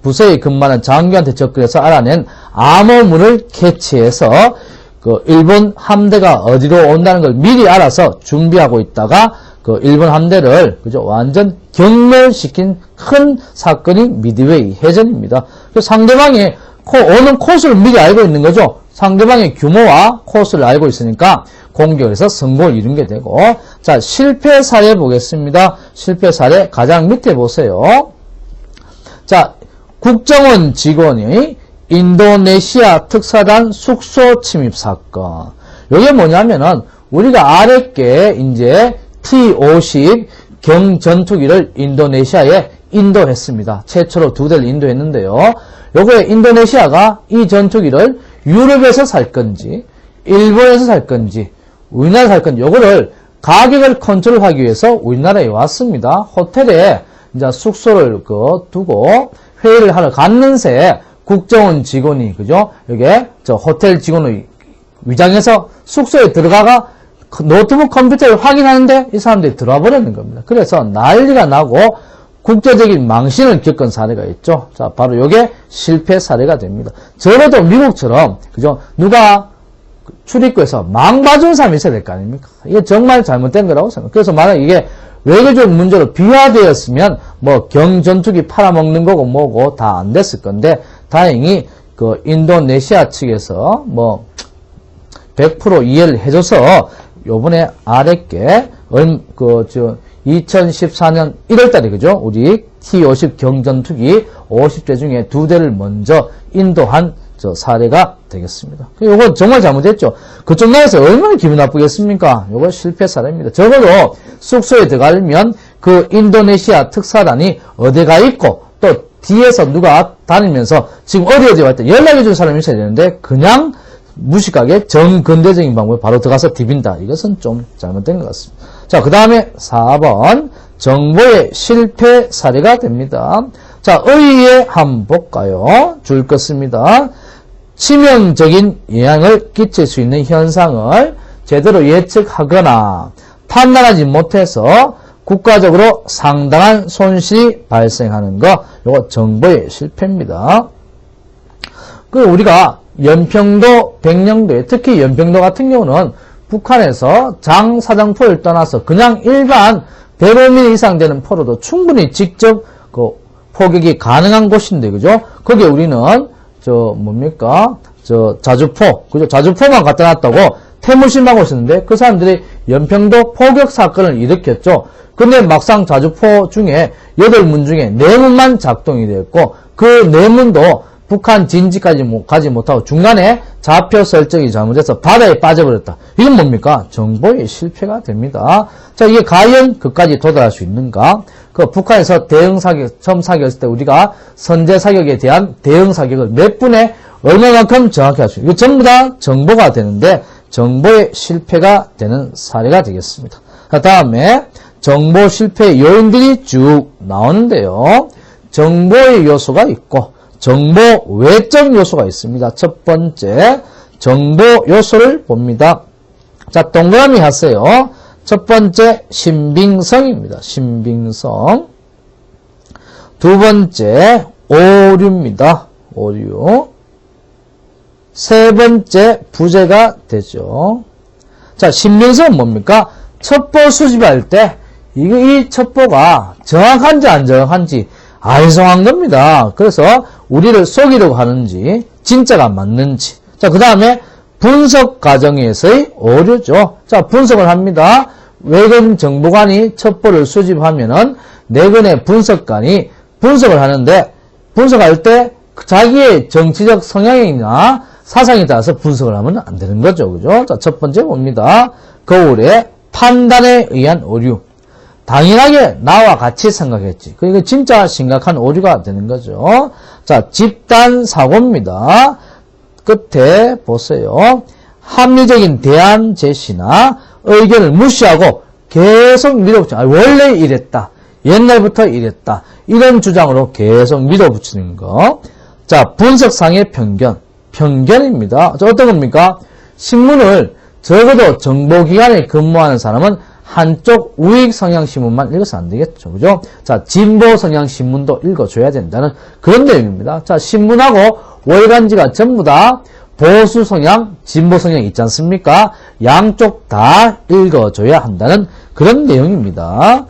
부서에 근무하는 장교한테 접근해서 알아낸 암호문을 캐치해서 그 일본 함대가 어디로 온다는 걸 미리 알아서 준비하고 있다가 그 일본 함대를 그죠 완전 경멸시킨 큰 사건이 미드웨이 해전입니다. 상대방이 오는 코스를 미리 알고 있는 거죠. 상대방의 규모와 코스를 알고 있으니까 공격을 해서 성공을 이룬 게 되고, 자, 실패 사례 보겠습니다. 실패 사례 가장 밑에 보세요. 자, 국정원 직원이 인도네시아 특사단 숙소 침입 사건. 이게 뭐냐면은 우리가 아랫게 이제 T-50 경전투기를 인도네시아에 인도했습니다. 최초로 2대를 인도했는데요. 요거에 인도네시아가 이 전투기를 유럽에서 살 건지 일본에서 살 건지 우리나라 사건 요거를 가격을 컨트롤하기 위해서 우리나라에 왔습니다. 호텔에 이제 숙소를 두고 회의를 하러 갔는 새 국정원 직원이, 그죠? 여기에 저 호텔 직원의 위장해서 숙소에 들어가가 노트북 컴퓨터를 확인하는데 이 사람들이 들어와 버리는 겁니다. 그래서 난리가 나고 국제적인 망신을 겪은 사례가 있죠. 자, 바로 요게 실패 사례가 됩니다. 적어도 미국처럼, 그죠? 누가 출입구에서 망 봐준 사람이 있어야 될 거 아닙니까? 이게 정말 잘못된 거라고 생각합니다. 그래서 만약 이게 외교적 문제로 비화되었으면 뭐 경전투기 팔아먹는 거고 뭐고 다 안 됐을 건데 다행히 그 인도네시아 측에서 뭐 100% 이해를 해줘서 요번에 아랫게 2014년 1월달에, 그죠? 우리 T-50 경전투기 50대 중에 2대를 먼저 인도한 저 사례가 되겠습니다. 요거 정말 잘못했죠. 그쪽 나라에서 얼마나 기분 나쁘겠습니까? 요거 실패 사례입니다. 적어도 숙소에 들어가려면 그 인도네시아 특사단이 어디가 있고 또 뒤에서 누가 다니면서 지금 어디 왔다 연락해 줄 사람이 있어야 되는데 그냥 무식하게 정근대적인 방법에 바로 들어가서 디빈다. 이것은 좀 잘못된 것 같습니다. 자, 그 다음에 4번 정보의 실패 사례가 됩니다. 자, 의의에 한번 볼까요? 줄 것입니다. 치명적인 영향을 끼칠 수 있는 현상을 제대로 예측하거나 판단하지 못해서 국가적으로 상당한 손실이 발생하는 거, 이거 정보의 실패입니다. 그 우리가 연평도, 백령도에, 특히 연평도 같은 경우는 북한에서 장사정포를 떠나서 그냥 일반 100mm 이상 되는 포로도 충분히 직접 그 포격이 가능한 곳인데, 그죠? 거기에 우리는 자주포, 그죠? 자주포만 갖다 놨다고 태무심하고 있었는데 그 사람들이 연평도 포격 사건을 일으켰죠. 근데 막상 자주포 중에 8문 중에 4문만 작동이 되었고 그 4문도 북한 진지까지 가지 못하고 중간에 좌표 설정이 잘못해서 바다에 빠져버렸다. 이건 뭡니까? 정보의 실패가 됩니다. 자, 이게 과연 그까지 도달할 수 있는가? 그 북한에서 대응 사격, 처음 사격했을 때 우리가 선제 사격에 대한 대응 사격을 몇 분에 얼마만큼 정확히 할 수 있는, 이거 전부 다 정보가 되는데 정보의 실패가 되는 사례가 되겠습니다. 그 다음에 정보 실패 요인들이 쭉 나오는데요. 정보의 요소가 있고 정보 외적 요소가 있습니다. 첫 번째 정보 요소를 봅니다. 자, 동그라미 하세요. 첫 번째 신빙성입니다. 신빙성. 두 번째 오류입니다. 오류. 세 번째 부재가 되죠. 자, 신빙성은 뭡니까? 첩보 수집할 때 이 첩보가 정확한지 안 정확한지 아이송한 겁니다. 그래서 우리를 속이려고 하는지 진짜가 맞는지. 자, 그 다음에 분석 과정에서의 오류죠. 자, 분석을 합니다. 외근 정보관이 첩보를 수집하면은 내근의 분석관이 분석을 하는데 분석할 때 자기의 정치적 성향이나 사상에 따라서 분석을 하면 안 되는 거죠. 그죠? 자, 첫 번째 봅니다. 거울의 판단에 의한 오류. 당연하게 나와 같이 생각했지. 그러니까 진짜 심각한 오류가 되는 거죠. 자, 집단 사고입니다. 끝에 보세요. 합리적인 대안 제시나 의견을 무시하고 계속 밀어붙이는, 원래 이랬다. 옛날부터 이랬다. 이런 주장으로 계속 밀어붙이는 거. 자, 분석상의 편견. 편견입니다. 자, 어떤 겁니까? 신문을 적어도 정보기관에 근무하는 사람은 한쪽 우익 성향 신문만 읽어서 안 되겠죠. 그죠? 자, 진보 성향 신문도 읽어줘야 된다는 그런 내용입니다. 자, 신문하고 월간지가 전부 다 보수 성향, 진보 성향 있지 않습니까? 양쪽 다 읽어줘야 한다는 그런 내용입니다.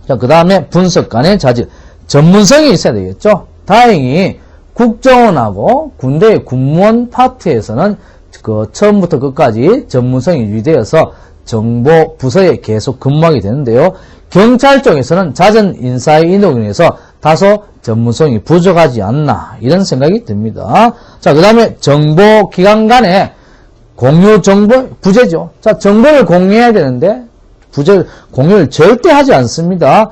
자, 그 다음에 분석관의 자질. 전문성이 있어야 되겠죠. 다행히 국정원하고 군대의 군무원 파트에서는 그 처음부터 끝까지 전문성이 유지되어서 정보 부서에 계속 근무하게 되는데요. 경찰 쪽에서는 잦은 인사의 이동으로 인해서 다소 전문성이 부족하지 않나 이런 생각이 듭니다. 자, 그 다음에 정보기관 간의 공유 정보 부재죠. 자, 정보를 공유해야 되는데 부재 공유를 절대 하지 않습니다.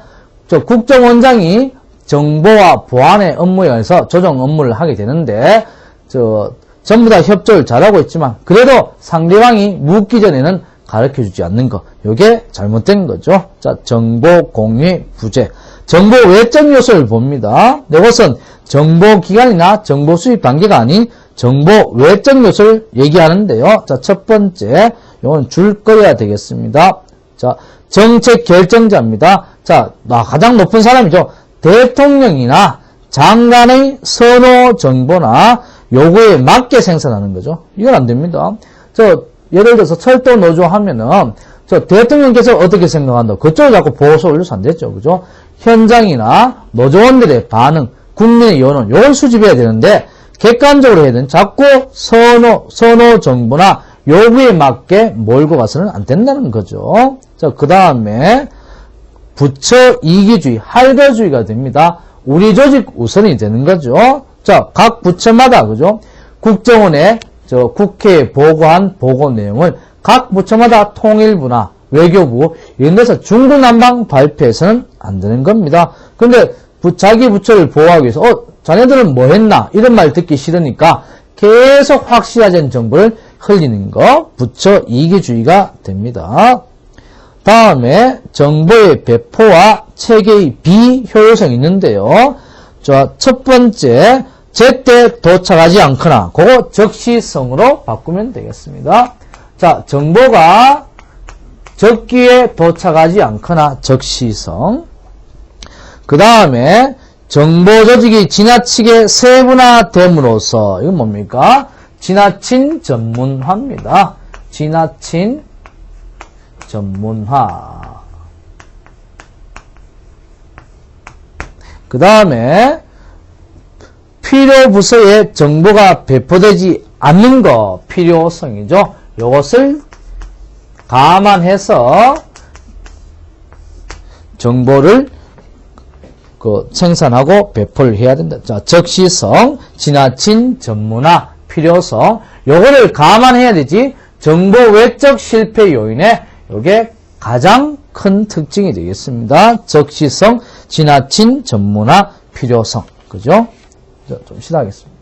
저 국정원장이 정보와 보안의 업무에 의해서 조정 업무를 하게 되는데 전부 다 협조를 잘하고 있지만 그래도 상대방이 묻기 전에는 가르쳐주지 않는 거. 이게 잘못된 거죠. 자, 정보 공유 부재. 정보 외적 요소를 봅니다. 이것은 정보 기간이나 정보 수입 단계가 아닌 정보 외적 요소를 얘기하는데요. 자, 첫 번째, 이건 줄 거야 되겠습니다. 자, 정책 결정자입니다. 자, 가장 높은 사람이죠. 대통령이나 장관의 선호 정보나 요구에 맞게 생산하는 거죠. 이건 안 됩니다. 예를 들어서 철도 노조 하면은, 대통령께서 어떻게 생각한다. 그쪽을 자꾸 보고서 올려서 안 되죠. 그죠? 현장이나 노조원들의 반응, 국민의 여론, 요걸 수집해야 되는데, 객관적으로 해야 되는, 자꾸 선호 정보나 요구에 맞게 몰고 가서는 안 된다는 거죠. 자, 그 다음에, 부처 이기주의, 할거주의가 됩니다. 우리 조직 우선이 되는 거죠. 자, 각 부처마다, 그죠? 국정원에, 국회에 보고한 보고 내용을 각 부처마다 통일부나 외교부, 이런 데서 중구난방 발표해서는 안 되는 겁니다. 근데, 자기 부처를 보호하기 위해서, 자네들은 뭐 했나? 이런 말 듣기 싫으니까 계속 확실하지 않은 정보를 흘리는 거, 부처 이기주의가 됩니다. 다음에 정보의 배포와 체계의 비효율성이 있는데요. 자, 첫 번째, 제때 도착하지 않거나, 그거 적시성으로 바꾸면 되겠습니다. 자, 정보가 적기에 도착하지 않거나 적시성. 그 다음에 정보 조직이 지나치게 세분화됨으로써, 이건 뭡니까? 지나친 전문화입니다. 지나친 전문화. 그 다음에 필요 부서에 정보가 배포되지 않는 거, 필요성이죠. 이것을 감안해서 정보를 생산하고 배포를 해야 된다. 자, 적시성, 지나친 전문화, 필요성, 요거를 감안해야 되지. 정보 외적 실패 요인에 요게 가장 큰 특징이 되겠습니다. 적시성, 지나친 전문화, 필요성. 그죠? 좀 시작하겠습니다.